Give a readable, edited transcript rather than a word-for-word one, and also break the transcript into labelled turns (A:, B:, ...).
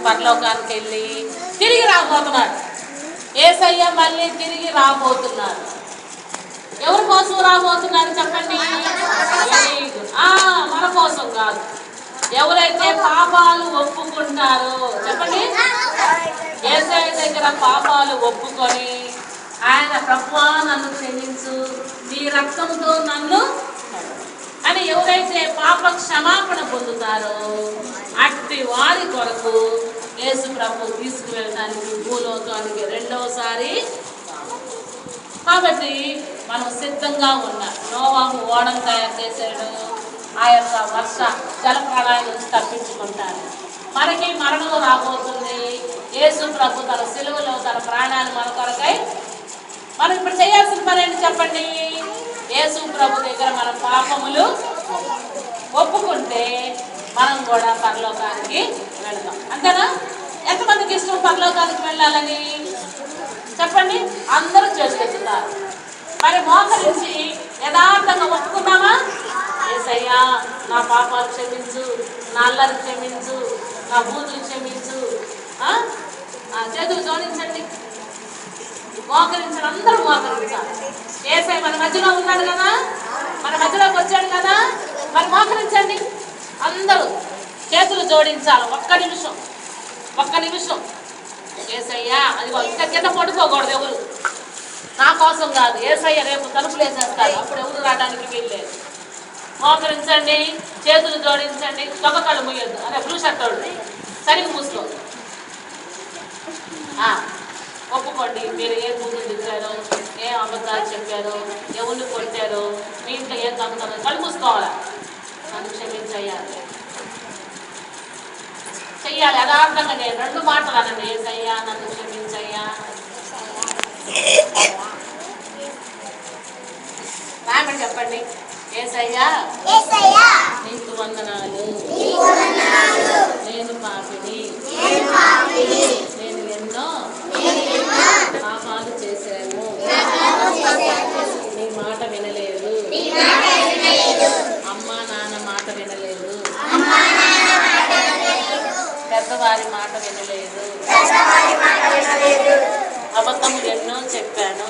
A: పరలోకానికి వెళ్ళి తిరిగి రాబోతున్నాడు. యేసయ్య మళ్ళీ తిరిగి రాబోతున్నారు. ఎవరి కోసం రాబోతున్నారు చెప్పండి? మన కోసం కాదు. ఎవరైతే పాపాలు ఒప్పుకుంటారో చెప్పండి, యేసయ్య దగ్గర పాపాలు ఒప్పుకొని ఆయన ప్రభువా నన్ను క్షమించు, నీ రక్తంతో నన్ను అని ఎవరైతే పాప క్షమాపణ పొందుతారో అట్టి వారి కొరకు యేసు ప్రభు తీసుకువెళ్ళడానికి భూలోకానికి రెండవసారి. కాబట్టి మనం సిద్ధంగా ఉన్నాం. నోవాహు ఓడను తయారు చేశాడు, ఆ యొక్క వర్ష జలప్రళయం నుంచి తప్పించుకుంటారు. మనకి మరణం రాబోతుంది. యేసు ప్రభు తన సిలువలో తన ప్రాణాలు మన కొరకై. మనం ఇప్పుడు చేయాల్సిన పని ఏంటి చెప్పండి? యేసు ప్రభు దగ్గర మన పాపములు ఒప్పుకుంటే మనం కూడా పరలోకానికి వెళ్తాం. అంతేనా? ఎంతమందికి ఇష్టం పరలోకానికి వెళ్ళాలని చెప్పండి? అందరూ చేతులెత్తుతారు. మరి మోకరించి యథార్థంగా ఒప్పుకున్నామా? యేసయ్యా నా పాపాలు క్షమించు, నా అల్లరి క్షమించు, నా బూతులు క్షమించు. చేతులు జోడించండి, మోకరించండి, అందరూ మోకరించాలి. యేసయ్య మన మధ్యలో ఉన్నాడు కదా, మన మధ్యలోకి వచ్చాడు కదా, మరి మోకరించండి. అందరూ చేతులు జోడించాలి. ఒక్క నిమిషం. యేసయ్యా అది ఇంకా కింద పడుకోకూడదు. ఎవరు నా కోసం కాదు, యేసయ్య రేపు తలుపులు వేసేస్తారు, అప్పుడు ఎవరు రావడానికి వీల్లేదు. మోకరించండి, చేతులు జోడించండి, ఒక కళ్ళు ముయ్యొద్దు. అదే బ్లూ షర్ట్ వాడు సరిగ్గా మూసుకో. ఒప్పుకోండి, మీరు ఏ బూతులు తిట్టారో, ఏ అబద్ధాలు చెప్పారో, ఎవరిని కొట్టారో, మీ ఇంట్లో ఏం దొంగతనం, కళ్ళు మూసుకోవాలా. నన్ను క్షమించయ్యాలి చెయ్యాలి యథార్థంగా. నేను 2 మాటలు అనండి, యేసయ్యా నన్ను క్షమించయ్యా. రామని చెప్పండి, యేసయ్యా నీకు వందనాలు, నేను పాపిని, నేను ఎన్నో పాపాలు చేశాను, నీ మాట వినలేదు, అమ్మా నాన్న మాట వినలేదు, పెద్దవారి మాట వినలేదు, అబద్ధములు ఎన్నో చెప్పాను.